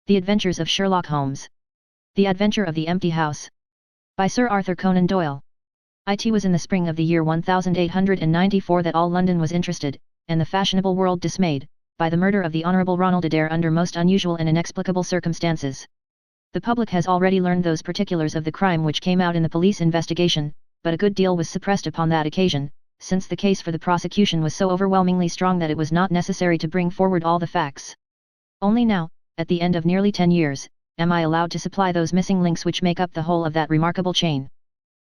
The Adventures of Sherlock Holmes. The Adventure of the Empty House. By Sir Arthur Conan Doyle. It was in the spring of the year 1894 that all London was interested, and the fashionable world dismayed, by the murder of the Honourable Ronald Adair under most unusual and inexplicable circumstances. The public has already learned those particulars of the crime which came out in the police investigation, but a good deal was suppressed upon that occasion, since the case for the prosecution was so overwhelmingly strong that it was not necessary to bring forward all the facts. Only now, at the end of nearly 10 years, am I allowed to supply those missing links which make up the whole of that remarkable chain.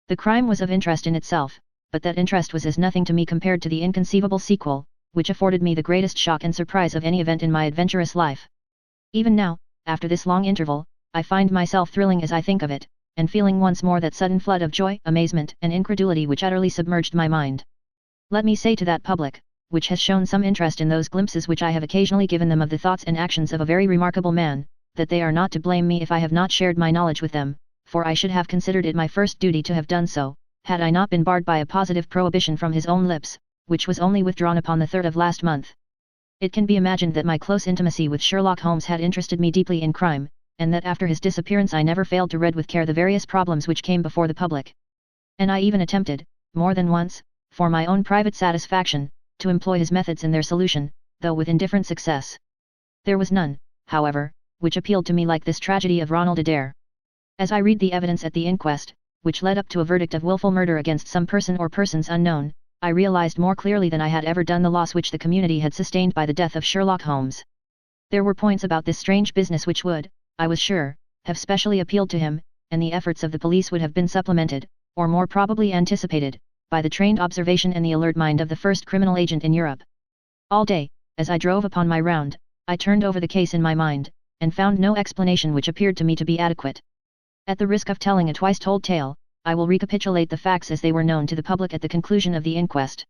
The crime was of interest in itself, but that interest was as nothing to me compared to the inconceivable sequel, which afforded me the greatest shock and surprise of any event in my adventurous life. Even now, after this long interval, I find myself thrilling as I think of it, and feeling once more that sudden flood of joy, amazement, and incredulity which utterly submerged my mind. Let me say to that public, which has shown some interest in those glimpses which I have occasionally given them of the thoughts and actions of a very remarkable man, that they are not to blame me if I have not shared my knowledge with them, for I should have considered it my first duty to have done so, had I not been barred by a positive prohibition from his own lips, which was only withdrawn upon the 3rd of last month. It can be imagined that my close intimacy with Sherlock Holmes had interested me deeply in crime, and that after his disappearance I never failed to read with care the various problems which came before the public. And I even attempted, more than once, for my own private satisfaction, to employ his methods in their solution, though with indifferent success. There was none, however, which appealed to me like this tragedy of Ronald Adair. As I read the evidence at the inquest, which led up to a verdict of wilful murder against some person or persons unknown, I realized more clearly than I had ever done the loss which the community had sustained by the death of Sherlock Holmes. There were points about this strange business which would, I was sure, have specially appealed to him, and the efforts of the police would have been supplemented, or more probably anticipated, by the trained observation and the alert mind of the first criminal agent in Europe. All day, as I drove upon my round, I turned over the case in my mind, and found no explanation which appeared to me to be adequate. At the risk of telling a twice-told tale, I will recapitulate the facts as they were known to the public at the conclusion of the inquest.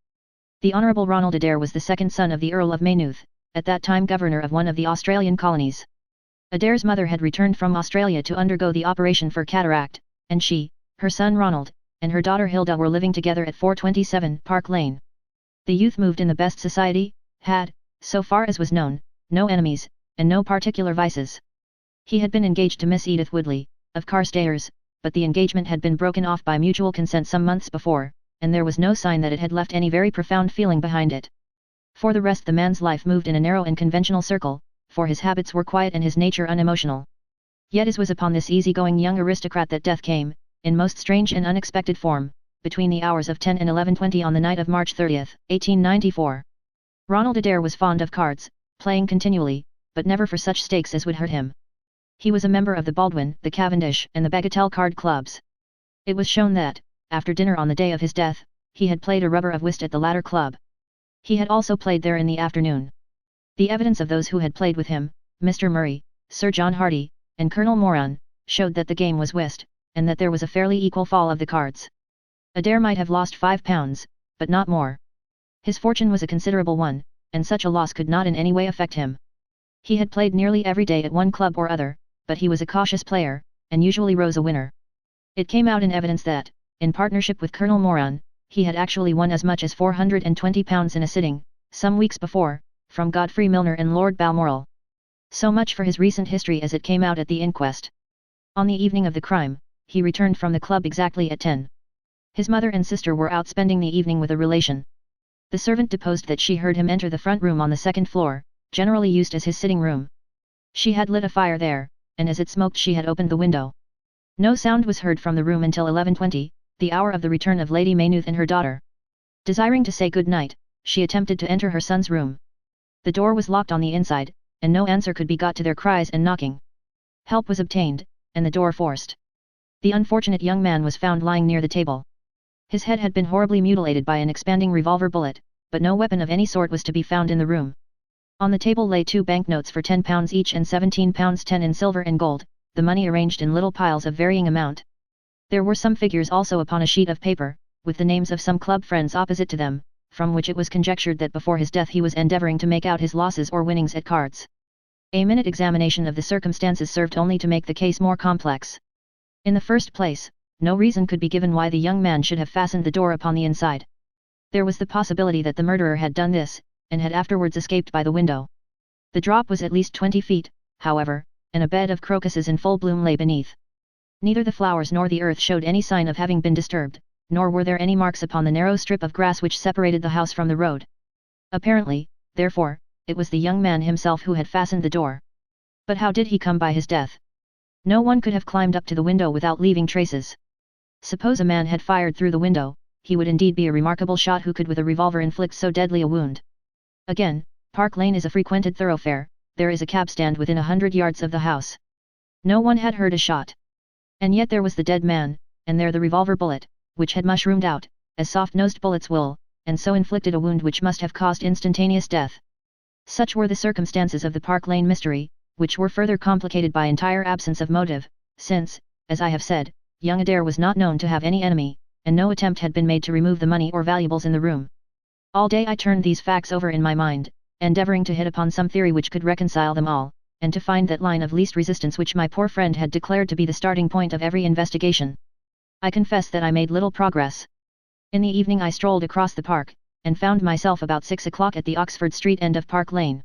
The Honourable Ronald Adair was the second son of the Earl of Maynooth, at that time governor of one of the Australian colonies. Adair's mother had returned from Australia to undergo the operation for cataract, and she, her son Ronald, and her daughter Hilda were living together at 427 Park Lane. The youth moved in the best society, had, so far as was known, no enemies, and no particular vices. He had been engaged to Miss Edith Woodley, of Carstairs, but the engagement had been broken off by mutual consent some months before, and there was no sign that it had left any very profound feeling behind it. For the rest the man's life moved in a narrow and conventional circle, for his habits were quiet and his nature unemotional. Yet it was upon this easy-going young aristocrat that death came, in most strange and unexpected form, between the hours of 10 and 11:20 on the night of March 30, 1894. Ronald Adair was fond of cards, playing continually, but never for such stakes as would hurt him. He was a member of the Baldwin, the Cavendish, and the Bagatelle card clubs. It was shown that, after dinner on the day of his death, he had played a rubber of whist at the latter club. He had also played there in the afternoon. The evidence of those who had played with him, Mr. Murray, Sir John Hardy, and Colonel Moran, showed that the game was whist, and that there was a fairly equal fall of the cards. Adair might have lost £5, but not more. His fortune was a considerable one, and such a loss could not in any way affect him. He had played nearly every day at one club or other, but he was a cautious player, and usually rose a winner. It came out in evidence that, in partnership with Colonel Moran, he had actually won as much as £420 in a sitting, some weeks before, from Godfrey Milner and Lord Balmoral. So much for his recent history as it came out at the inquest. On the evening of the crime, he returned from the club exactly at 10. His mother and sister were out spending the evening with a relation. The servant deposed that she heard him enter the front room on the second floor, generally used as his sitting room. She had lit a fire there, and as it smoked she had opened the window. No sound was heard from the room until 11:20, the hour of the return of Lady Maynooth and her daughter. Desiring to say good night, she attempted to enter her son's room. The door was locked on the inside, and no answer could be got to their cries and knocking. Help was obtained, and the door forced. The unfortunate young man was found lying near the table. His head had been horribly mutilated by an expanding revolver bullet, but no weapon of any sort was to be found in the room. On the table lay 2 banknotes for £10 each and £17.10 in silver and gold, the money arranged in little piles of varying amount. There were some figures also upon a sheet of paper, with the names of some club friends opposite to them, from which it was conjectured that before his death he was endeavouring to make out his losses or winnings at cards. A minute examination of the circumstances served only to make the case more complex. In the first place, no reason could be given why the young man should have fastened the door upon the inside. There was the possibility that the murderer had done this, and had afterwards escaped by the window. The drop was at least 20 feet, however, and a bed of crocuses in full bloom lay beneath. Neither the flowers nor the earth showed any sign of having been disturbed, nor were there any marks upon the narrow strip of grass which separated the house from the road. Apparently, therefore, it was the young man himself who had fastened the door. But how did he come by his death? No one could have climbed up to the window without leaving traces. Suppose a man had fired through the window, he would indeed be a remarkable shot who could with a revolver inflict so deadly a wound. Again, Park Lane is a frequented thoroughfare, there is a cab stand within 100 yards of the house. No one had heard a shot. And yet there was the dead man, and there the revolver bullet, which had mushroomed out, as soft-nosed bullets will, and so inflicted a wound which must have caused instantaneous death. Such were the circumstances of the Park Lane mystery, which were further complicated by entire absence of motive, since, as I have said, young Adair was not known to have any enemy, and no attempt had been made to remove the money or valuables in the room. All day I turned these facts over in my mind, endeavouring to hit upon some theory which could reconcile them all, and to find that line of least resistance which my poor friend had declared to be the starting point of every investigation. I confess that I made little progress. In the evening I strolled across the park, and found myself about 6 o'clock at the Oxford Street end of Park Lane.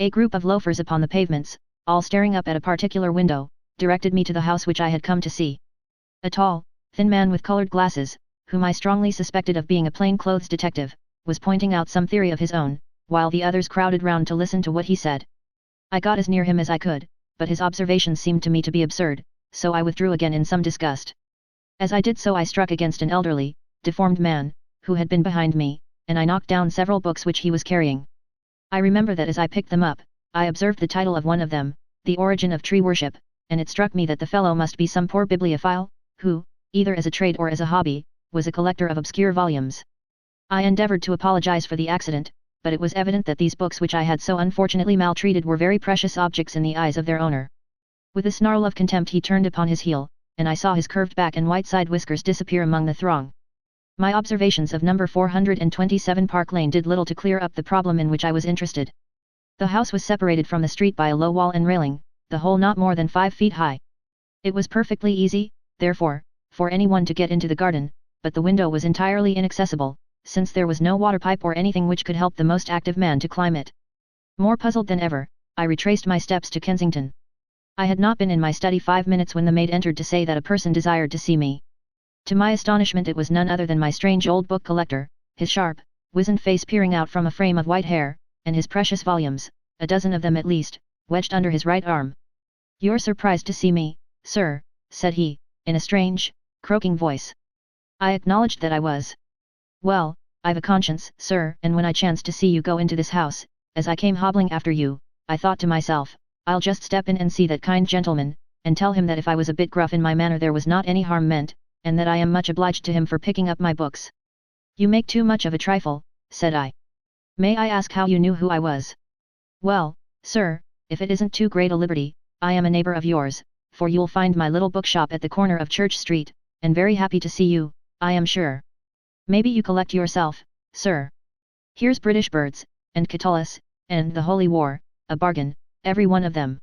A group of loafers upon the pavements, all staring up at a particular window, directed me to the house which I had come to see. A tall, thin man with coloured glasses, whom I strongly suspected of being a plain-clothes detective, was pointing out some theory of his own, while the others crowded round to listen to what he said. I got as near him as I could, but his observations seemed to me to be absurd, so I withdrew again in some disgust. As I did so I struck against an elderly, deformed man, who had been behind me, and I knocked down several books which he was carrying. I remember that as I picked them up, I observed the title of one of them, The Origin of Tree Worship, and it struck me that the fellow must be some poor bibliophile, who, either as a trade or as a hobby, was a collector of obscure volumes. I endeavoured to apologize for the accident, but it was evident that these books which I had so unfortunately maltreated were very precious objects in the eyes of their owner. With a snarl of contempt he turned upon his heel, and I saw his curved back and white side whiskers disappear among the throng. My observations of number 427 Park Lane did little to clear up the problem in which I was interested. The house was separated from the street by a low wall and railing, the whole not more than 5 feet high. It was perfectly easy, therefore, for anyone to get into the garden, but the window was entirely inaccessible, since there was no water pipe or anything which could help the most active man to climb it. More puzzled than ever, I retraced my steps to Kensington. I had not been in my study 5 minutes when the maid entered to say that a person desired to see me. To my astonishment it was none other than my strange old book collector, his sharp, wizened face peering out from a frame of white hair, and his precious volumes, a dozen of them at least, wedged under his right arm. "You're surprised to see me, sir," said he, in a strange, croaking voice. I acknowledged that I was. "Well, I've a conscience, sir, and when I chanced to see you go into this house, as I came hobbling after you, I thought to myself, I'll just step in and see that kind gentleman, and tell him that if I was a bit gruff in my manner there was not any harm meant, and that I am much obliged to him for picking up my books." "You make too much of a trifle," said I. "May I ask how you knew who I was?" "Well, sir, if it isn't too great a liberty, I am a neighbour of yours, for you'll find my little bookshop at the corner of Church Street, and very happy to see you, I am sure. Maybe you collect yourself, sir. Here's British Birds, and Catullus, and The Holy War, a bargain, every one of them.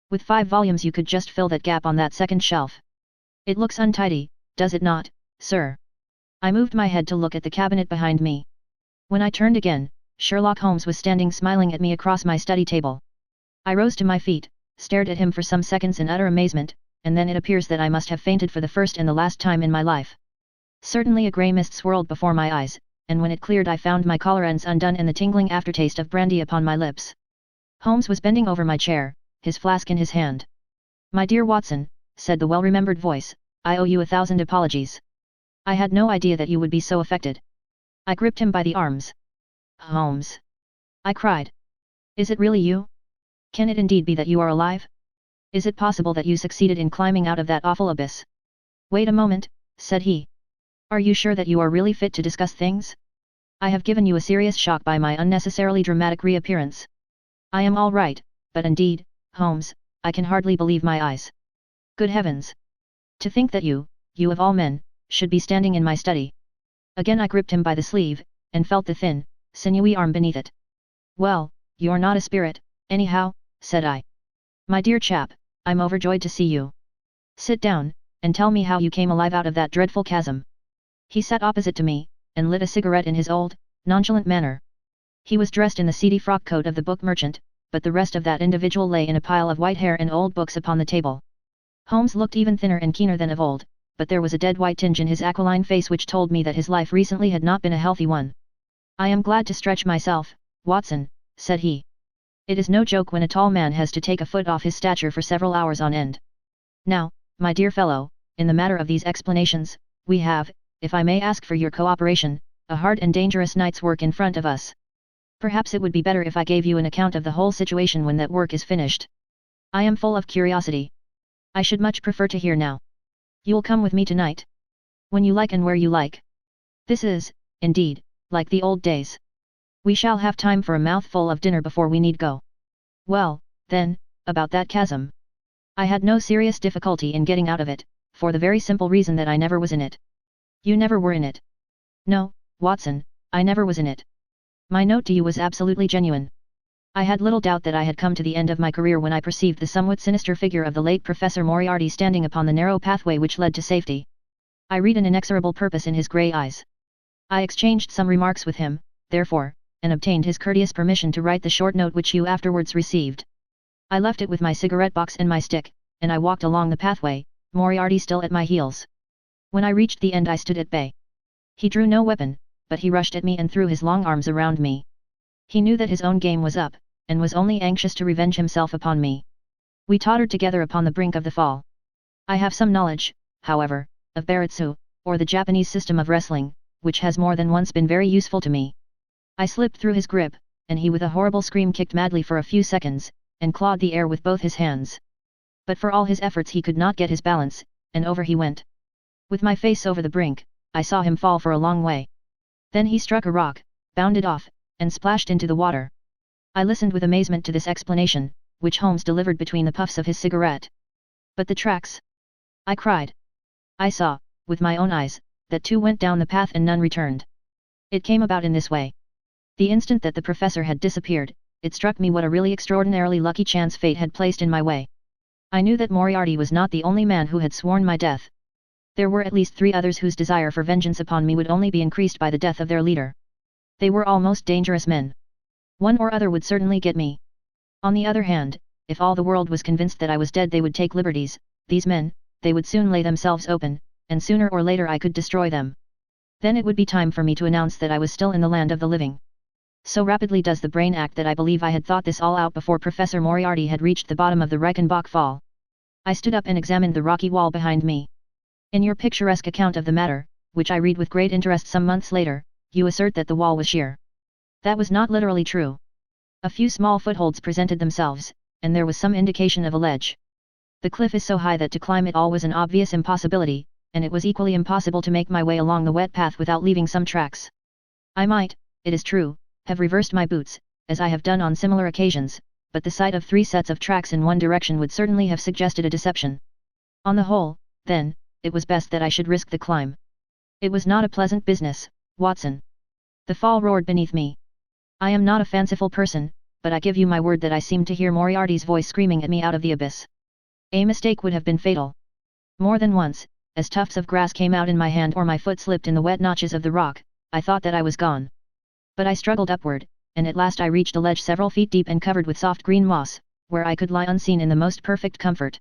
With 5 volumes you could just fill that gap on that second shelf. It looks untidy, does it not, sir?" I moved my head to look at the cabinet behind me. When I turned again, Sherlock Holmes was standing smiling at me across my study table. I rose to my feet, stared at him for some seconds in utter amazement, and then it appears that I must have fainted for the first and the last time in my life. Certainly a grey mist swirled before my eyes, and when it cleared I found my collar ends undone and the tingling aftertaste of brandy upon my lips. Holmes was bending over my chair, his flask in his hand. "My dear Watson," said the well-remembered voice, "I owe you 1,000 apologies. I had no idea that you would be so affected." I gripped him by the arms. "Holmes!" I cried. "Is it really you? Can it indeed be that you are alive? Is it possible that you succeeded in climbing out of that awful abyss?" "Wait a moment," said he. "Are you sure that you are really fit to discuss things? I have given you a serious shock by my unnecessarily dramatic reappearance." "I am all right, but indeed, Holmes, I can hardly believe my eyes. Good heavens! To think that you of all men, should be standing in my study." Again I gripped him by the sleeve, and felt the thin, sinewy arm beneath it. "Well, you're not a spirit, anyhow," said I. "My dear chap, I'm overjoyed to see you. Sit down, and tell me how you came alive out of that dreadful chasm." He sat opposite to me, and lit a cigarette in his old, nonchalant manner. He was dressed in the seedy frock coat of the book merchant, but the rest of that individual lay in a pile of white hair and old books upon the table. Holmes looked even thinner and keener than of old, but there was a dead white tinge in his aquiline face which told me that his life recently had not been a healthy one. "I am glad to stretch myself, Watson," said he. "It is no joke when a tall man has to take a foot off his stature for several hours on end. Now, my dear fellow, in the matter of these explanations, we have, if I may ask for your cooperation, a hard and dangerous night's work in front of us. Perhaps it would be better if I gave you an account of the whole situation when that work is finished. I am full of curiosity. I should much prefer to hear now. You'll come with me tonight? When you like and where you like. This is, indeed, like the old days. We shall have time for a mouthful of dinner before we need go. Well, then, about that chasm. I had no serious difficulty in getting out of it, for the very simple reason that I never was in it." "You never were in it?" "No, Watson, I never was in it. My note to you was absolutely genuine. I had little doubt that I had come to the end of my career when I perceived the somewhat sinister figure of the late Professor Moriarty standing upon the narrow pathway which led to safety. I read an inexorable purpose in his grey eyes. I exchanged some remarks with him, therefore, and obtained his courteous permission to write the short note which you afterwards received. I left it with my cigarette box and my stick, and I walked along the pathway, Moriarty still at my heels. When I reached the end I stood at bay. He drew no weapon, but he rushed at me and threw his long arms around me. He knew that his own game was up, and was only anxious to revenge himself upon me. We tottered together upon the brink of the fall. I have some knowledge, however, of Baratsu, or the Japanese system of wrestling, which has more than once been very useful to me. I slipped through his grip, and he with a horrible scream kicked madly for a few seconds, and clawed the air with both his hands. But for all his efforts he could not get his balance, and over he went. With my face over the brink, I saw him fall for a long way. Then he struck a rock, bounded off, and splashed into the water. I listened with amazement to this explanation, which Holmes delivered between the puffs of his cigarette. "But the tracks?" I cried. "I saw, with my own eyes, that 2 went down the path and none returned. It came about in this way. The instant that the professor had disappeared, it struck me what a really extraordinarily lucky chance fate had placed in my way. I knew that Moriarty was not the only man who had sworn my death. There were at least 3 others whose desire for vengeance upon me would only be increased by the death of their leader. They were all most dangerous men. One or other would certainly get me. On the other hand, if all the world was convinced that I was dead they would take liberties, these men, they would soon lay themselves open, and sooner or later I could destroy them. Then it would be time for me to announce that I was still in the land of the living. So rapidly does the brain act that I believe I had thought this all out before Professor Moriarty had reached the bottom of the Reichenbach fall. I stood up and examined the rocky wall behind me. In your picturesque account of the matter, which I read with great interest some months later, you assert that the wall was sheer. That was not literally true. A few small footholds presented themselves, and there was some indication of a ledge. The cliff is so high that to climb it all was an obvious impossibility, and it was equally impossible to make my way along the wet path without leaving some tracks. I might, it is true, have reversed my boots, as I have done on similar occasions, but the sight of 3 sets of tracks in one direction would certainly have suggested a deception. On the whole, then, it was best that I should risk the climb. It was not a pleasant business, Watson. The fall roared beneath me. I am not a fanciful person, but I give you my word that I seemed to hear Moriarty's voice screaming at me out of the abyss. A mistake would have been fatal. More than once, as tufts of grass came out in my hand or my foot slipped in the wet notches of the rock, I thought that I was gone. But I struggled upward, and at last I reached a ledge several feet deep and covered with soft green moss, where I could lie unseen in the most perfect comfort.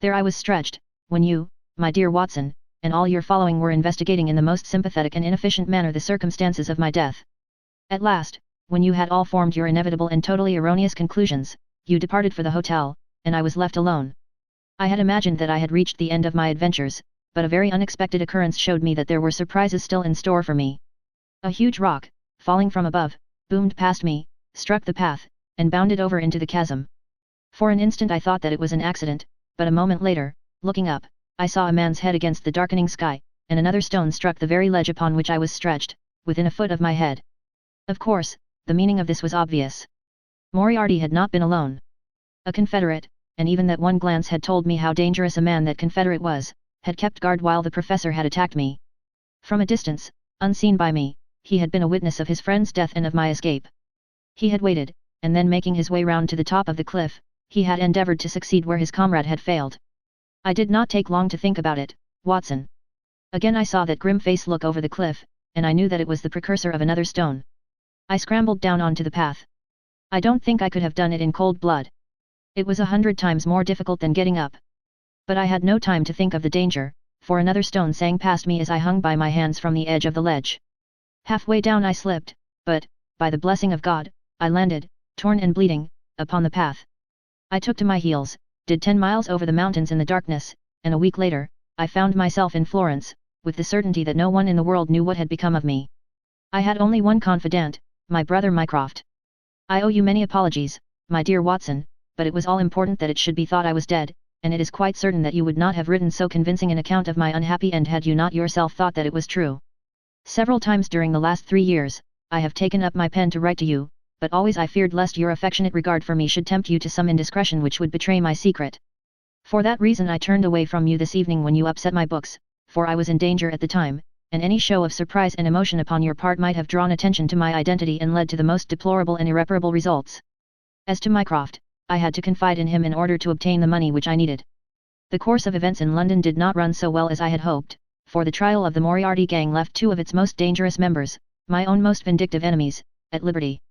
There I was stretched, when you, my dear Watson, and all your following were investigating in the most sympathetic and inefficient manner the circumstances of my death. At last, when you had all formed your inevitable and totally erroneous conclusions, you departed for the hotel, and I was left alone. I had imagined that I had reached the end of my adventures, but a very unexpected occurrence showed me that there were surprises still in store for me. A huge rock, falling from above, boomed past me, struck the path, and bounded over into the chasm. For an instant I thought that it was an accident, but a moment later, looking up, I saw a man's head against the darkening sky, and another stone struck the very ledge upon which I was stretched, within a foot of my head. Of course, the meaning of this was obvious. Moriarty had not been alone. A confederate, and even that one glance had told me how dangerous a man that confederate was, had kept guard while the professor had attacked me. From a distance, unseen by me, he had been a witness of his friend's death and of my escape. He had waited, and then making his way round to the top of the cliff, he had endeavoured to succeed where his comrade had failed. I did not take long to think about it, Watson. Again I saw that grim face look over the cliff, and I knew that it was the precursor of another stone. I scrambled down onto the path. I don't think I could have done it in cold blood. It was 100 times more difficult than getting up. But I had no time to think of the danger, for another stone sang past me as I hung by my hands from the edge of the ledge. Halfway down I slipped, but, by the blessing of God, I landed, torn and bleeding, upon the path. I took to my heels, did 10 miles over the mountains in the darkness, and a week later, I found myself in Florence, with the certainty that no one in the world knew what had become of me. I had only one confidant, my brother Mycroft. I owe you many apologies, my dear Watson, but it was all important that it should be thought I was dead, and it is quite certain that you would not have written so convincing an account of my unhappy end had you not yourself thought that it was true. Several times during the last 3 years, I have taken up my pen to write to you, but always I feared lest your affectionate regard for me should tempt you to some indiscretion which would betray my secret. For that reason I turned away from you this evening when you upset my books, for I was in danger at the time, and any show of surprise and emotion upon your part might have drawn attention to my identity and led to the most deplorable and irreparable results. As to Mycroft, I had to confide in him in order to obtain the money which I needed. The course of events in London did not run so well as I had hoped, for the trial of the Moriarty gang left 2 of its most dangerous members, my own most vindictive enemies, at liberty.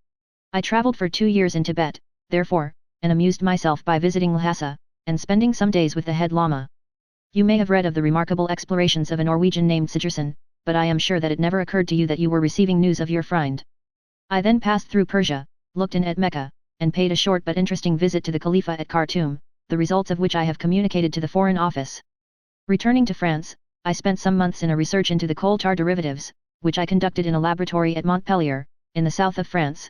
I travelled for 2 years in Tibet, therefore, and amused myself by visiting Lhasa, and spending some days with the head Lama. You may have read of the remarkable explorations of a Norwegian named Sigerson, but I am sure that it never occurred to you that you were receiving news of your friend. I then passed through Persia, looked in at Mecca, and paid a short but interesting visit to the Khalifa at Khartoum, the results of which I have communicated to the Foreign Office. Returning to France, I spent some months in a research into the coal tar derivatives, which I conducted in a laboratory at Montpellier, in the south of France.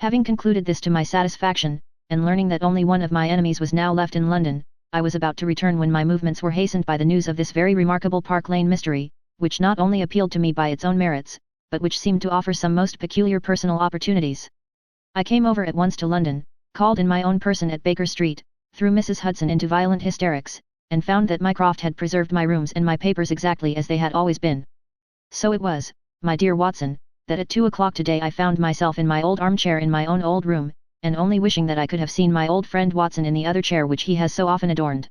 Having concluded this to my satisfaction, and learning that only one of my enemies was now left in London, I was about to return when my movements were hastened by the news of this very remarkable Park Lane mystery, which not only appealed to me by its own merits, but which seemed to offer some most peculiar personal opportunities. I came over at once to London, called in my own person at Baker Street, threw Mrs. Hudson into violent hysterics, and found that Mycroft had preserved my rooms and my papers exactly as they had always been. So it was, my dear Watson, that at 2 o'clock today I found myself in my old armchair in my own old room, and only wishing that I could have seen my old friend Watson in the other chair which he has so often adorned.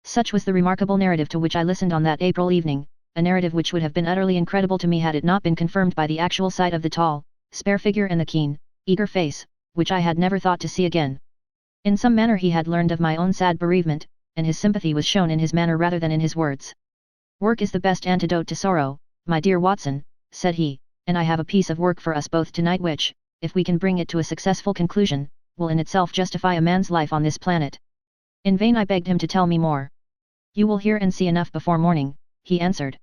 Such was the remarkable narrative to which I listened on that April evening, a narrative which would have been utterly incredible to me had it not been confirmed by the actual sight of the tall, spare figure and the keen, eager face, which I had never thought to see again. In some manner he had learned of my own sad bereavement, and his sympathy was shown in his manner rather than in his words. "Work is the best antidote to sorrow, my dear Watson," said he, "and I have a piece of work for us both tonight which, if we can bring it to a successful conclusion, will in itself justify a man's life on this planet." In vain I begged him to tell me more. "You will hear and see enough before morning," he answered.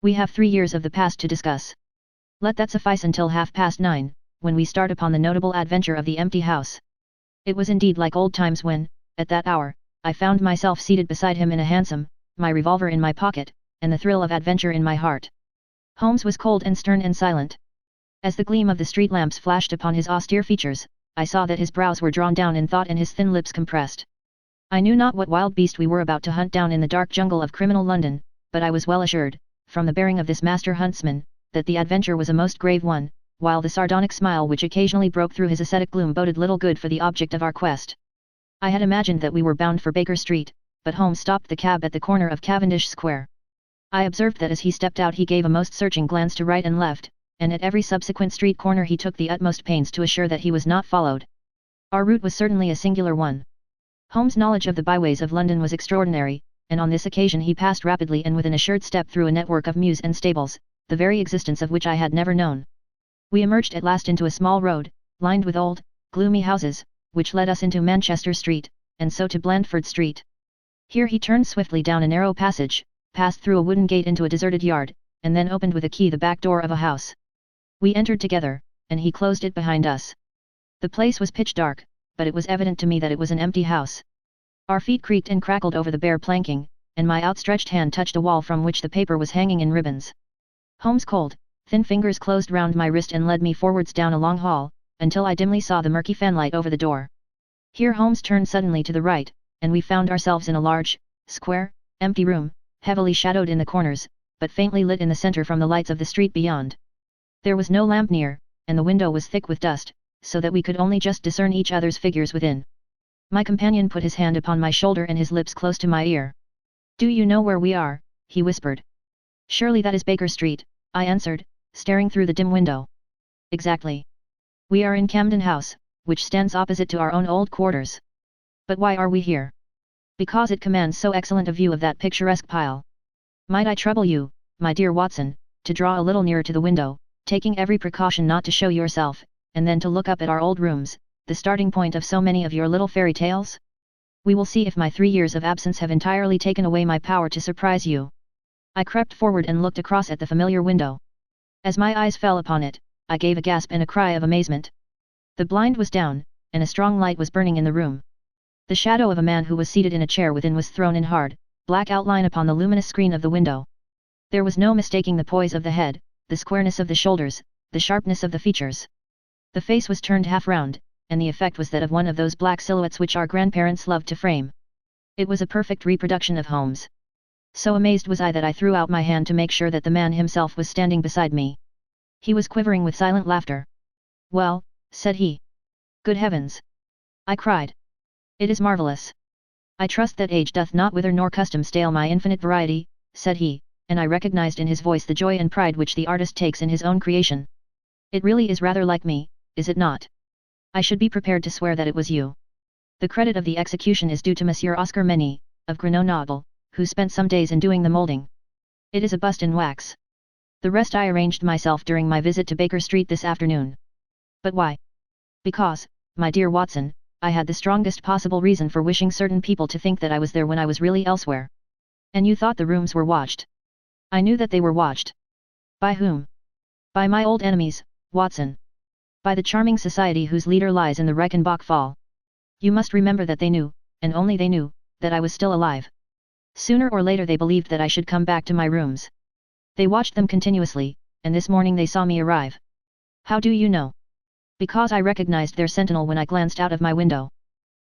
"We have 3 years of the past to discuss. Let that suffice until 9:30, when we start upon the notable adventure of the empty house." It was indeed like old times when, at that hour, I found myself seated beside him in a hansom, my revolver in my pocket, and the thrill of adventure in my heart. Holmes was cold and stern and silent. As the gleam of the street lamps flashed upon his austere features, I saw that his brows were drawn down in thought and his thin lips compressed. I knew not what wild beast we were about to hunt down in the dark jungle of criminal London, but I was well assured, from the bearing of this master huntsman, that the adventure was a most grave one, while the sardonic smile which occasionally broke through his ascetic gloom boded little good for the object of our quest. I had imagined that we were bound for Baker Street, but Holmes stopped the cab at the corner of Cavendish Square. I observed that as he stepped out he gave a most searching glance to right and left, and at every subsequent street corner he took the utmost pains to assure that he was not followed. Our route was certainly a singular one. Holmes' knowledge of the byways of London was extraordinary, and on this occasion he passed rapidly and with an assured step through a network of mews and stables, the very existence of which I had never known. We emerged at last into a small road, lined with old, gloomy houses, which led us into Manchester Street, and so to Blandford Street. Here he turned swiftly down a narrow passage, passed through a wooden gate into a deserted yard, and then opened with a key the back door of a house. We entered together, and he closed it behind us. The place was pitch dark, but it was evident to me that it was an empty house. Our feet creaked and crackled over the bare planking, and my outstretched hand touched a wall from which the paper was hanging in ribbons. Holmes' cold, thin fingers closed round my wrist and led me forwards down a long hall, until I dimly saw the murky fanlight over the door. Here Holmes turned suddenly to the right, and we found ourselves in a large, square, empty room, heavily shadowed in the corners, but faintly lit in the centre from the lights of the street beyond. There was no lamp near, and the window was thick with dust, so that we could only just discern each other's figures within. My companion put his hand upon my shoulder and his lips close to my ear. "Do you know where we are?" he whispered. "Surely that is Baker Street," I answered, staring through the dim window. "Exactly. We are in Camden House, which stands opposite to our own old quarters. But why are we here? Because it commands so excellent a view of that picturesque pile. Might I trouble you, my dear Watson, to draw a little nearer to the window, taking every precaution not to show yourself, and then to look up at our old rooms, the starting point of so many of your little fairy tales? We will see if my 3 years of absence have entirely taken away my power to surprise you. I crept forward and looked across at the familiar window. As my eyes fell upon it, I gave a gasp and a cry of amazement. The blind was down, and a strong light was burning in the room. The shadow of a man who was seated in a chair within was thrown in hard, black outline upon the luminous screen of the window. There was no mistaking the poise of the head, the squareness of the shoulders, the sharpness of the features. The face was turned half round, and the effect was that of one of those black silhouettes which our grandparents loved to frame. It was a perfect reproduction of Holmes. So amazed was I that I threw out my hand to make sure that the man himself was standing beside me. He was quivering with silent laughter. "Well," said he. "Good heavens!" I cried. "It is marvellous. I trust that age doth not wither nor custom stale my infinite variety," said he, and I recognized in his voice the joy and pride which the artist takes in his own creation. "It really is rather like me, is it not? I should be prepared to swear that it was you. The credit of the execution is due to Monsieur Oscar Meny, of Grenoble, who spent some days in doing the moulding. It is a bust in wax. The rest I arranged myself during my visit to Baker Street this afternoon." "But why?" "Because, my dear Watson, I had the strongest possible reason for wishing certain people to think that I was there when I was really elsewhere." "And you thought the rooms were watched?" "I knew that they were watched." "By whom?" "By my old enemies, Watson. By the charming society whose leader lies in the Reichenbach Fall. You must remember that they knew, and only they knew, that I was still alive. Sooner or later they believed that I should come back to my rooms. They watched them continuously, and this morning they saw me arrive." "How do you know?" "Because I recognized their sentinel when I glanced out of my window.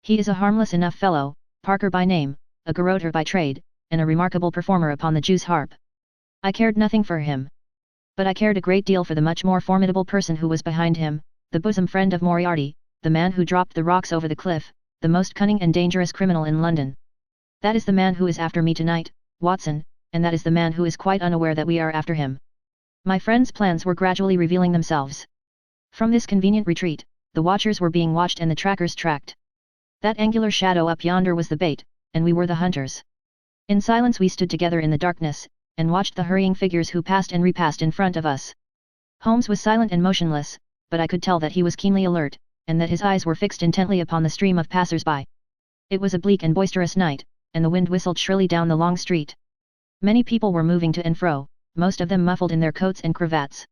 He is a harmless enough fellow, Parker by name, a garroter by trade, and a remarkable performer upon the Jew's harp. I cared nothing for him. But I cared a great deal for the much more formidable person who was behind him, the bosom friend of Moriarty, the man who dropped the rocks over the cliff, the most cunning and dangerous criminal in London. That is the man who is after me tonight, Watson, and that is the man who is quite unaware that we are after him." My friend's plans were gradually revealing themselves. From this convenient retreat, the watchers were being watched and the trackers tracked. That angular shadow up yonder was the bait, and we were the hunters. In silence we stood together in the darkness, and watched the hurrying figures who passed and repassed in front of us. Holmes was silent and motionless, but I could tell that he was keenly alert, and that his eyes were fixed intently upon the stream of passers-by. It was a bleak and boisterous night, and the wind whistled shrilly down the long street. Many people were moving to and fro, most of them muffled in their coats and cravats.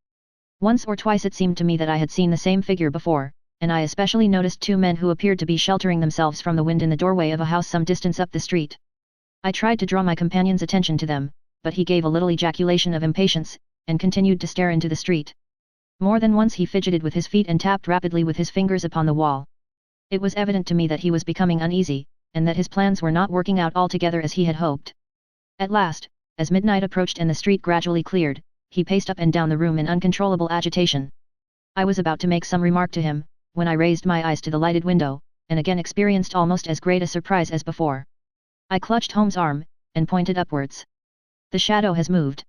Once or twice it seemed to me that I had seen the same figure before, and I especially noticed 2 men who appeared to be sheltering themselves from the wind in the doorway of a house some distance up the street. I tried to draw my companion's attention to them, but he gave a little ejaculation of impatience, and continued to stare into the street. More than once he fidgeted with his feet and tapped rapidly with his fingers upon the wall. It was evident to me that he was becoming uneasy, and that his plans were not working out altogether as he had hoped. At last, as midnight approached and the street gradually cleared, he paced up and down the room in uncontrollable agitation. I was about to make some remark to him, when I raised my eyes to the lighted window, and again experienced almost as great a surprise as before. I clutched Holmes' arm, and pointed upwards. "The shadow has moved!"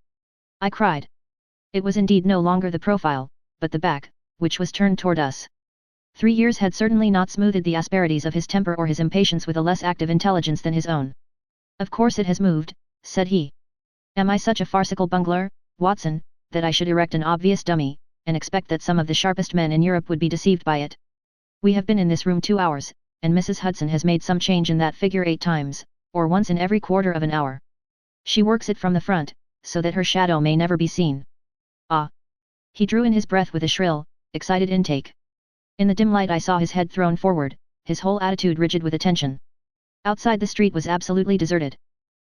I cried. It was indeed no longer the profile, but the back, which was turned toward us. 3 years had certainly not smoothed the asperities of his temper or his impatience with a less active intelligence than his own. "Of course it has moved," said he. "Am I such a farcical bungler, Watson, that I should erect an obvious dummy, and expect that some of the sharpest men in Europe would be deceived by it? We have been in this room 2 hours, and Mrs. Hudson has made some change in that figure 8 times, or once in every quarter of an hour. She works it from the front, so that her shadow may never be seen. Ah!" He drew in his breath with a shrill, excited intake. In the dim light I saw his head thrown forward, his whole attitude rigid with attention. Outside the street was absolutely deserted.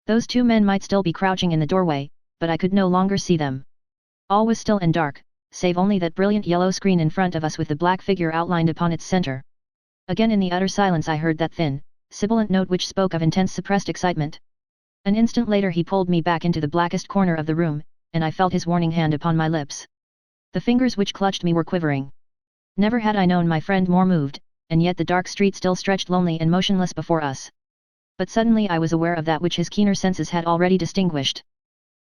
Those 2 men might still be crouching in the doorway, but I could no longer see them. All was still and dark, save only that brilliant yellow screen in front of us with the black figure outlined upon its center. Again in the utter silence I heard that thin, sibilant note which spoke of intense suppressed excitement. An instant later he pulled me back into the blackest corner of the room, and I felt his warning hand upon my lips. The fingers which clutched me were quivering. Never had I known my friend more moved, and yet the dark street still stretched lonely and motionless before us. But suddenly I was aware of that which his keener senses had already distinguished.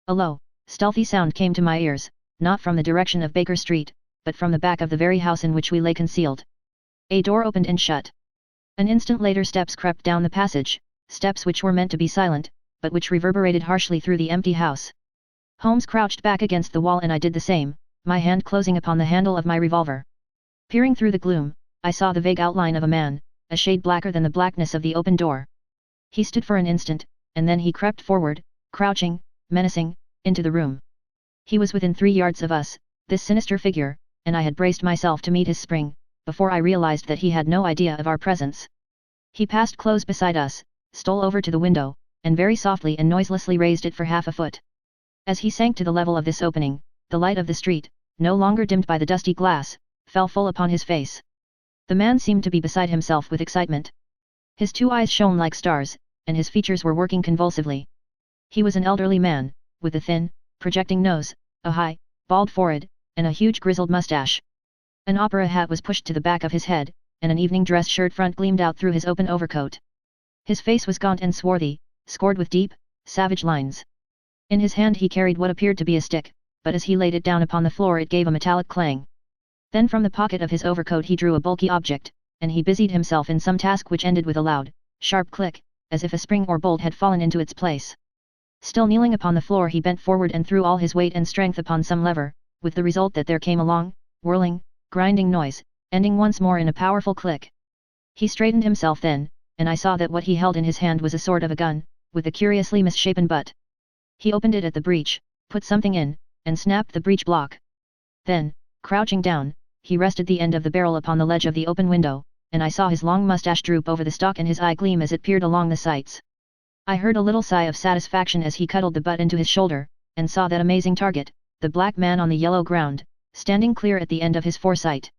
A low, stealthy sound came to my ears, not from the direction of Baker Street, but from the back of the very house in which we lay concealed. A door opened and shut. An instant later steps crept down the passage, steps which were meant to be silent, but which reverberated harshly through the empty house. Holmes crouched back against the wall and I did the same, my hand closing upon the handle of my revolver. Peering through the gloom, I saw the vague outline of a man, a shade blacker than the blackness of the open door. He stood for an instant, and then he crept forward, crouching, menacing, into the room. He was within 3 yards of us, this sinister figure, and I had braced myself to meet his spring, before I realized that he had no idea of our presence. He passed close beside us, stole over to the window, and very softly and noiselessly raised it for half a foot. As he sank to the level of this opening, the light of the street, no longer dimmed by the dusty glass, fell full upon his face. The man seemed to be beside himself with excitement. His 2 eyes shone like stars, and his features were working convulsively. He was an elderly man, with a thin, projecting nose, a high, bald forehead, and a huge grizzled mustache. An opera hat was pushed to the back of his head, and an evening dress shirt front gleamed out through his open overcoat. His face was gaunt and swarthy, scored with deep, savage lines. In his hand he carried what appeared to be a stick, but as he laid it down upon the floor it gave a metallic clang. Then from the pocket of his overcoat he drew a bulky object, and he busied himself in some task which ended with a loud, sharp click, as if a spring or bolt had fallen into its place. Still kneeling upon the floor he bent forward and threw all his weight and strength upon some lever, with the result that there came a long, whirling, grinding noise, ending once more in a powerful click. He straightened himself then, and I saw that what he held in his hand was a sort of a gun, with a curiously misshapen butt. He opened it at the breech, put something in, and snapped the breech block. Then, crouching down, he rested the end of the barrel upon the ledge of the open window, and I saw his long mustache droop over the stock and his eye gleam as it peered along the sights. I heard a little sigh of satisfaction as he cuddled the butt into his shoulder, and saw that amazing target, the black man on the yellow ground, standing clear at the end of his foresight.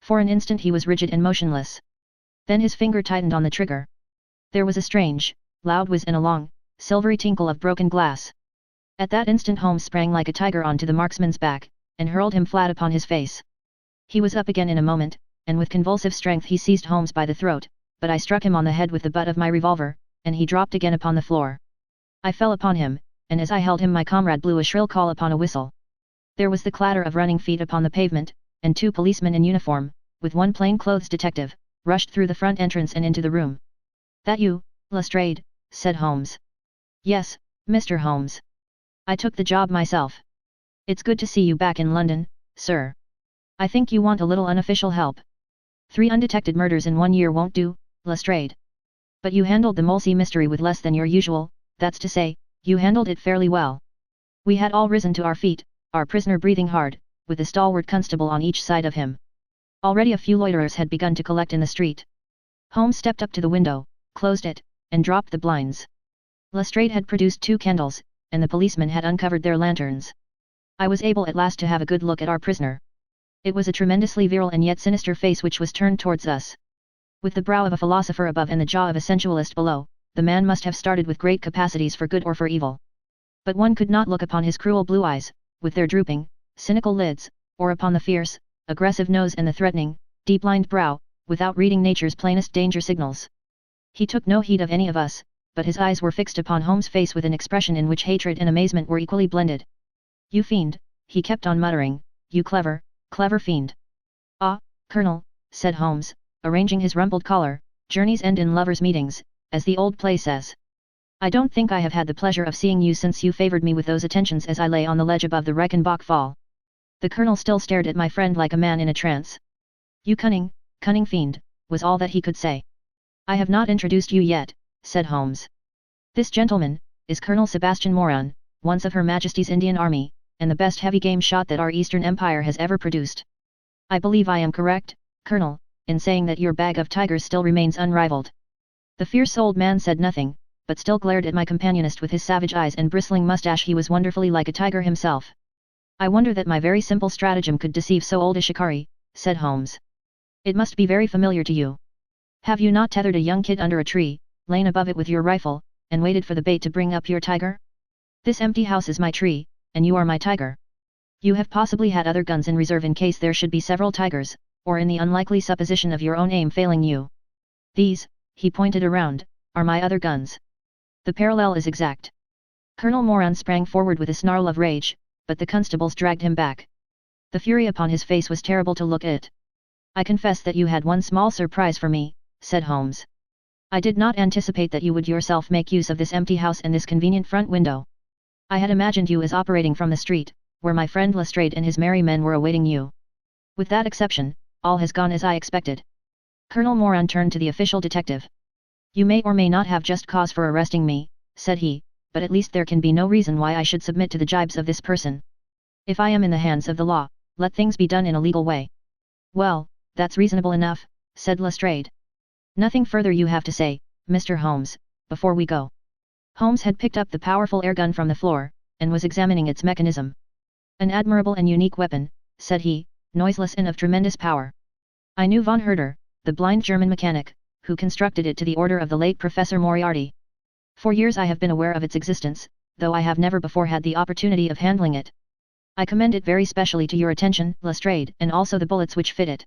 For an instant he was rigid and motionless. Then his finger tightened on the trigger. There was a strange, loud whiz and a long, silvery tinkle of broken glass. At that instant Holmes sprang like a tiger onto the marksman's back, and hurled him flat upon his face. He was up again in a moment, and with convulsive strength he seized Holmes by the throat, but I struck him on the head with the butt of my revolver, and he dropped again upon the floor. I fell upon him, and as I held him my comrade blew a shrill call upon a whistle. There was the clatter of running feet upon the pavement, and 2 policemen in uniform, with 1 plain-clothes detective, rushed through the front entrance and into the room. "That you, Lestrade?" said Holmes. "Yes, Mr. Holmes. I took the job myself. It's good to see you back in London, sir. I think you want a little unofficial help. 3 undetected murders in 1 year won't do, Lestrade. But you handled the Molesey mystery with less than your usual, that's to say, you handled it fairly well." We had all risen to our feet, our prisoner breathing hard, with a stalwart constable on each side of him. Already a few loiterers had begun to collect in the street. Holmes stepped up to the window, closed it, and dropped the blinds. Lestrade had produced 2 candles, and the policemen had uncovered their lanterns. I was able at last to have a good look at our prisoner. It was a tremendously virile and yet sinister face which was turned towards us. With the brow of a philosopher above and the jaw of a sensualist below, the man must have started with great capacities for good or for evil. But one could not look upon his cruel blue eyes, with their drooping, cynical lids, or upon the fierce, aggressive nose and the threatening, deep-lined brow, without reading nature's plainest danger signals. He took no heed of any of us, but his eyes were fixed upon Holmes' face with an expression in which hatred and amazement were equally blended. "You fiend," he kept on muttering, "you clever, clever fiend." "Ah, Colonel," said Holmes, arranging his rumpled collar, "journeys end in lovers' meetings, as the old play says. I don't think I have had the pleasure of seeing you since you favoured me with those attentions as I lay on the ledge above the Reichenbach Fall." The colonel still stared at my friend like a man in a trance. "You cunning, cunning fiend," was all that he could say. "I have not introduced you yet," said Holmes. "This gentleman, is Colonel Sebastian Moran, once of Her Majesty's Indian Army, and the best heavy game shot that our Eastern Empire has ever produced. I believe I am correct, Colonel, in saying that your bag of tigers still remains unrivaled." The fierce old man said nothing, but still glared at my companionist with his savage eyes and bristling mustache. He was wonderfully like a tiger himself. "I wonder that my very simple stratagem could deceive so old a shikari," said Holmes. "It must be very familiar to you. Have you not tethered a young kid under a tree, lain above it with your rifle, and waited for the bait to bring up your tiger? This empty house is my tree, and you are my tiger. You have possibly had other guns in reserve in case there should be several tigers, or in the unlikely supposition of your own aim failing you. These," he pointed around, "are my other guns." The parallel is exact. Colonel Moran sprang forward with a snarl of rage, but the constables dragged him back. The fury upon his face was terrible to look at. I confess that you had one small surprise for me, said Holmes. I did not anticipate that you would yourself make use of this empty house and this convenient front window. I had imagined you as operating from the street, where my friend Lestrade and his merry men were awaiting you. With that exception, all has gone as I expected. Colonel Moran turned to the official detective. You may or may not have just cause for arresting me, said he, but at least there can be no reason why I should submit to the jibes of this person. If I am in the hands of the law, let things be done in a legal way. Well, that's reasonable enough, said Lestrade. Nothing further you have to say, Mr. Holmes, before we go. Holmes had picked up the powerful air gun from the floor, and was examining its mechanism. An admirable and unique weapon, said he, noiseless and of tremendous power. I knew von Herder, the blind German mechanic, who constructed it to the order of the late Professor Moriarty. For years I have been aware of its existence, though I have never before had the opportunity of handling it. I commend it very specially to your attention, Lestrade, and also the bullets which fit it.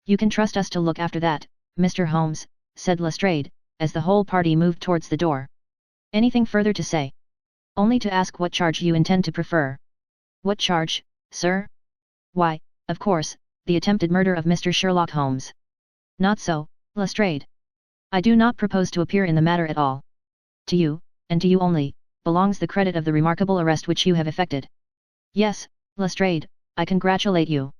You can trust us to look after that, Mr. Holmes, said Lestrade, as the whole party moved towards the door. Anything further to say? Only to ask what charge you intend to prefer. What charge, sir? Why, of course, the attempted murder of Mr. Sherlock Holmes. Not so, Lestrade. I do not propose to appear in the matter at all. To you, and to you only, belongs the credit of the remarkable arrest which you have effected. Yes, Lestrade, I congratulate you.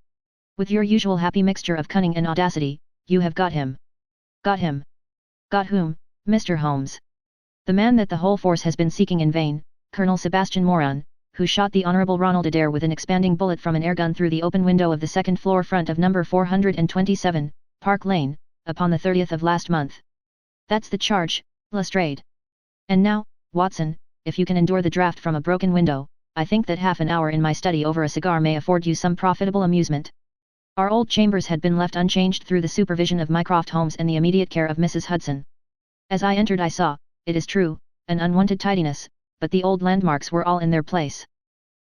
With your usual happy mixture of cunning and audacity, you have got him. Got him. Got whom, Mr. Holmes? The man that the whole force has been seeking in vain, Colonel Sebastian Moran, who shot the Honourable Ronald Adair with an expanding bullet from an airgun through the open window of the second floor front of number 427, Park Lane, upon the 30th of last month. That's the charge, Lestrade. And now, Watson, if you can endure the draught from a broken window, I think that half an hour in my study over a cigar may afford you some profitable amusement. Our old chambers had been left unchanged through the supervision of Mycroft Holmes and the immediate care of Mrs. Hudson. As I entered I saw, it is true, an unwanted tidiness, but the old landmarks were all in their place.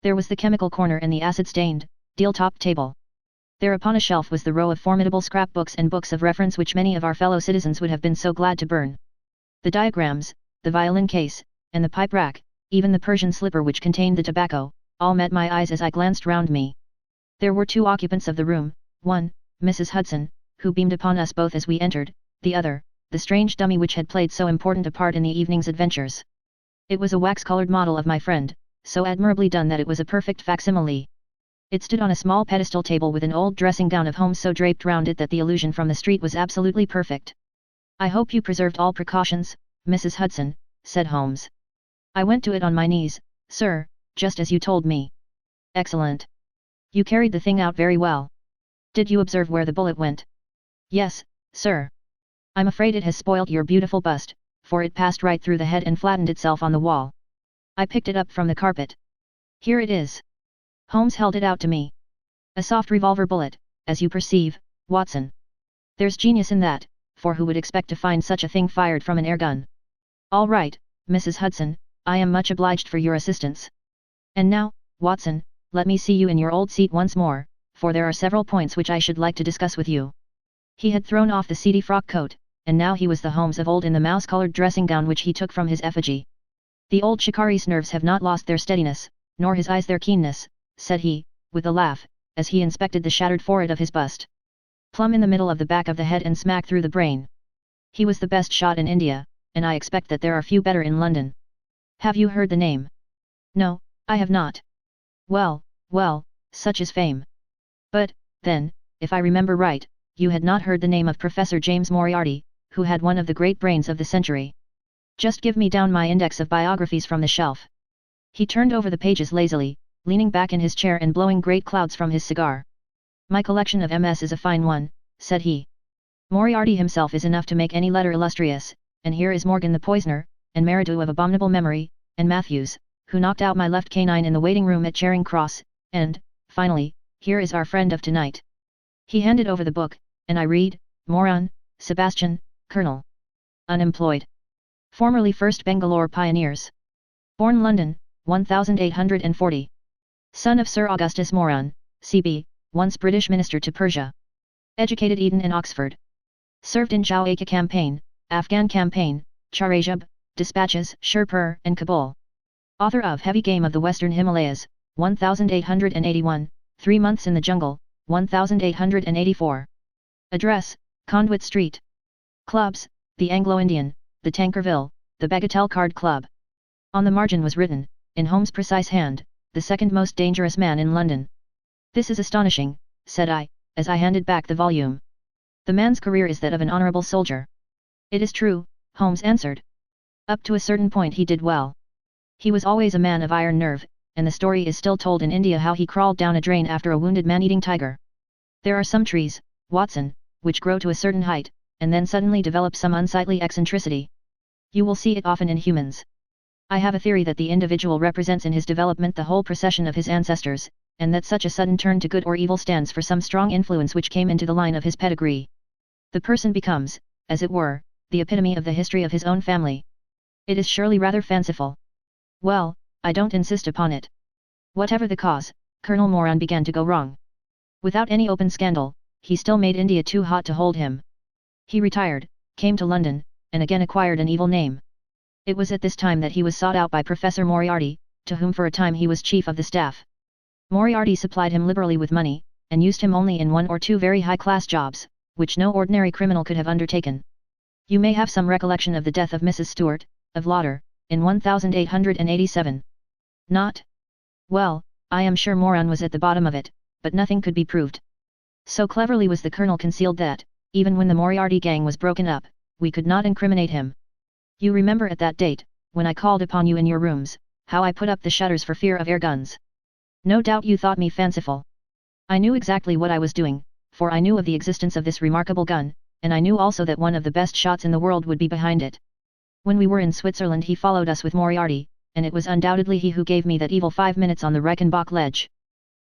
There was the chemical corner and the acid-stained, deal-topped table. There upon a shelf was the row of formidable scrapbooks and books of reference which many of our fellow citizens would have been so glad to burn. The diagrams, the violin case, and the pipe rack, even the Persian slipper which contained the tobacco, all met my eyes as I glanced round me. There were two occupants of the room, one, Mrs. Hudson, who beamed upon us both as we entered, the other, the strange dummy which had played so important a part in the evening's adventures. It was a wax-colored model of my friend, so admirably done that it was a perfect facsimile. It stood on a small pedestal table with an old dressing gown of Holmes so draped round it that the illusion from the street was absolutely perfect. I hope you preserved all precautions, Mrs. Hudson, said Holmes. I went to it on my knees, sir, just as you told me. Excellent. You carried the thing out very well. Did you observe where the bullet went? Yes, sir. I'm afraid it has spoilt your beautiful bust, for it passed right through the head and flattened itself on the wall. I picked it up from the carpet. Here it is. Holmes held it out to me. A soft revolver bullet, as you perceive, Watson. There's genius in that, for who would expect to find such a thing fired from an air gun? All right, Mrs. Hudson, I am much obliged for your assistance. And now, Watson, let me see you in your old seat once more, for there are several points which I should like to discuss with you. He had thrown off the seedy frock coat, and now he was the Holmes of old in the mouse-coloured dressing gown which he took from his effigy. The old shikari's nerves have not lost their steadiness, nor his eyes their keenness, said he, with a laugh, as he inspected the shattered forehead of his bust. Plumb in the middle of the back of the head and smack through the brain. He was the best shot in India, and I expect that there are few better in London. Have you heard the name? No, I have not. Well, such is fame. But, then, if I remember right, you had not heard the name of Professor James Moriarty, who had one of the great brains of the century. Just give me down my index of biographies from the shelf. He turned over the pages lazily, leaning back in his chair and blowing great clouds from his cigar. My collection of MS is a fine one, said he. Moriarty himself is enough to make any letter illustrious, and here is Morgan the poisoner, and Meridew of abominable memory, and Matthews, who knocked out my left canine in the waiting room at Charing Cross, and, finally, here is our friend of tonight. He handed over the book, and I read, Moran, Sebastian, Colonel. Unemployed. Formerly 1st Bangalore Pioneers. Born London, 1840. Son of Sir Augustus Moran, C.B., once British Minister to Persia. Educated Eton and Oxford. Served in Jawaka Campaign, Afghan Campaign, Charazib, Dispatches, Sherpur and Kabul. Author of Heavy Game of the Western Himalayas, 1881, 3 Months in the Jungle, 1884. Address, Conduit Street. Clubs, the Anglo-Indian, the Tankerville, the Bagatelle Card Club. On the margin was written, in Holmes' precise hand, the second most dangerous man in London. This is astonishing, said I, as I handed back the volume. The man's career is that of an honorable soldier. It is true, Holmes answered. Up to a certain point he did well. He was always a man of iron nerve, and the story is still told in India how he crawled down a drain after a wounded man-eating tiger. There are some trees, Watson, which grow to a certain height, and then suddenly develop some unsightly eccentricity. You will see it often in humans. I have a theory that the individual represents in his development the whole procession of his ancestors, and that such a sudden turn to good or evil stands for some strong influence which came into the line of his pedigree. The person becomes, as it were, the epitome of the history of his own family. It is surely rather fanciful. Well, I don't insist upon it. Whatever the cause, Colonel Moran began to go wrong. Without any open scandal, he still made India too hot to hold him. He retired, came to London, and again acquired an evil name. It was at this time that he was sought out by Professor Moriarty, to whom for a time he was chief of the staff. Moriarty supplied him liberally with money, and used him only in one or two very high-class jobs, which no ordinary criminal could have undertaken. You may have some recollection of the death of Mrs. Stewart, of Lauder, in 1887. Not? Well, I am sure Moran was at the bottom of it, but nothing could be proved. So cleverly was the colonel concealed that, even when the Moriarty gang was broken up, we could not incriminate him. You remember at that date, when I called upon you in your rooms, how I put up the shutters for fear of air guns. No doubt you thought me fanciful. I knew exactly what I was doing, for I knew of the existence of this remarkable gun, and I knew also that one of the best shots in the world would be behind it. When we were in Switzerland he followed us with Moriarty, and it was undoubtedly he who gave me that evil 5 minutes on the Reichenbach ledge.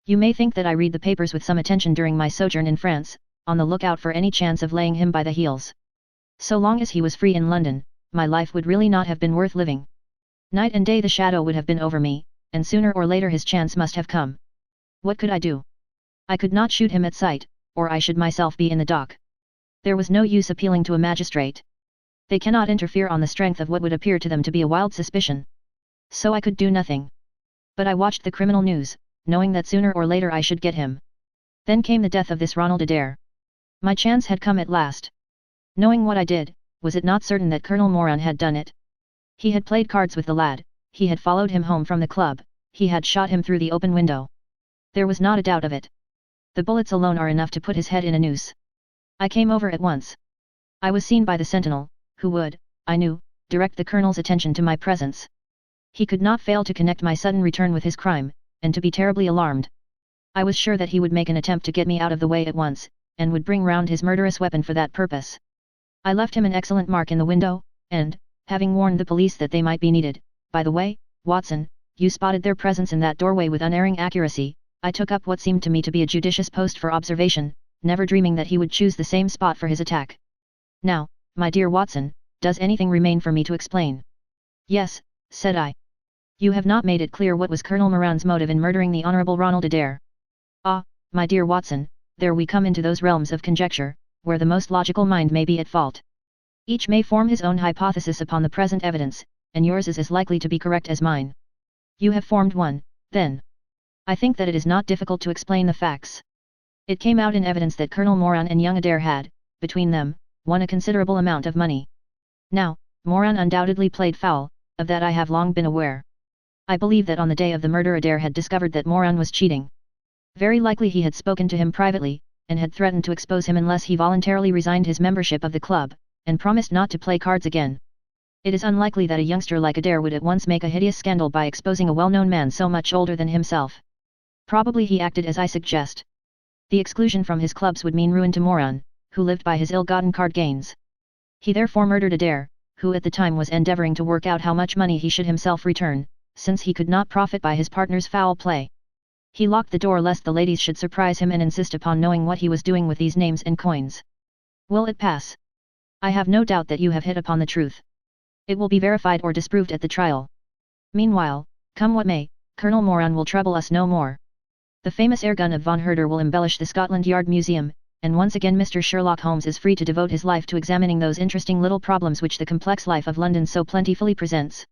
You may think that I read the papers with some attention during my sojourn in France, on the lookout for any chance of laying him by the heels. So long as he was free in London, my life would really not have been worth living. Night and day the shadow would have been over me, and sooner or later his chance must have come. What could I do? I could not shoot him at sight, or I should myself be in the dock. There was no use appealing to a magistrate. They cannot interfere on the strength of what would appear to them to be a wild suspicion. So I could do nothing. But I watched the criminal news, knowing that sooner or later I should get him. Then came the death of this Ronald Adair. My chance had come at last. Knowing what I did, was it not certain that Colonel Moran had done it? He had played cards with the lad, he had followed him home from the club, he had shot him through the open window. There was not a doubt of it. The bullets alone are enough to put his head in a noose. I came over at once. I was seen by the sentinel, who would, I knew, direct the colonel's attention to my presence. He could not fail to connect my sudden return with his crime, and to be terribly alarmed. I was sure that he would make an attempt to get me out of the way at once, and would bring round his murderous weapon for that purpose. I left him an excellent mark in the window, and, having warned the police that they might be needed, by the way, Watson, you spotted their presence in that doorway with unerring accuracy, I took up what seemed to me to be a judicious post for observation, never dreaming that he would choose the same spot for his attack. Now, my dear Watson, does anything remain for me to explain? Yes, said I. You have not made it clear what was Colonel Moran's motive in murdering the Honourable Ronald Adair. Ah, my dear Watson, there we come into those realms of conjecture, where the most logical mind may be at fault. Each may form his own hypothesis upon the present evidence, and yours is as likely to be correct as mine. You have formed one, then. I think that it is not difficult to explain the facts. It came out in evidence that Colonel Moran and young Adair had, between them, won a considerable amount of money. Now, Moran undoubtedly played foul, of that I have long been aware. I believe that on the day of the murder Adair had discovered that Moran was cheating. Very likely he had spoken to him privately, and had threatened to expose him unless he voluntarily resigned his membership of the club, and promised not to play cards again. It is unlikely that a youngster like Adair would at once make a hideous scandal by exposing a well-known man so much older than himself. Probably he acted as I suggest. The exclusion from his clubs would mean ruin to Moran, who lived by his ill-gotten card gains. He therefore murdered Adair, who at the time was endeavouring to work out how much money he should himself return, since he could not profit by his partner's foul play. He locked the door lest the ladies should surprise him and insist upon knowing what he was doing with these names and coins. Will it pass? I have no doubt that you have hit upon the truth. It will be verified or disproved at the trial. Meanwhile, come what may, Colonel Moran will trouble us no more. The famous airgun of von Herder will embellish the Scotland Yard Museum, and once again Mr. Sherlock Holmes is free to devote his life to examining those interesting little problems which the complex life of London so plentifully presents.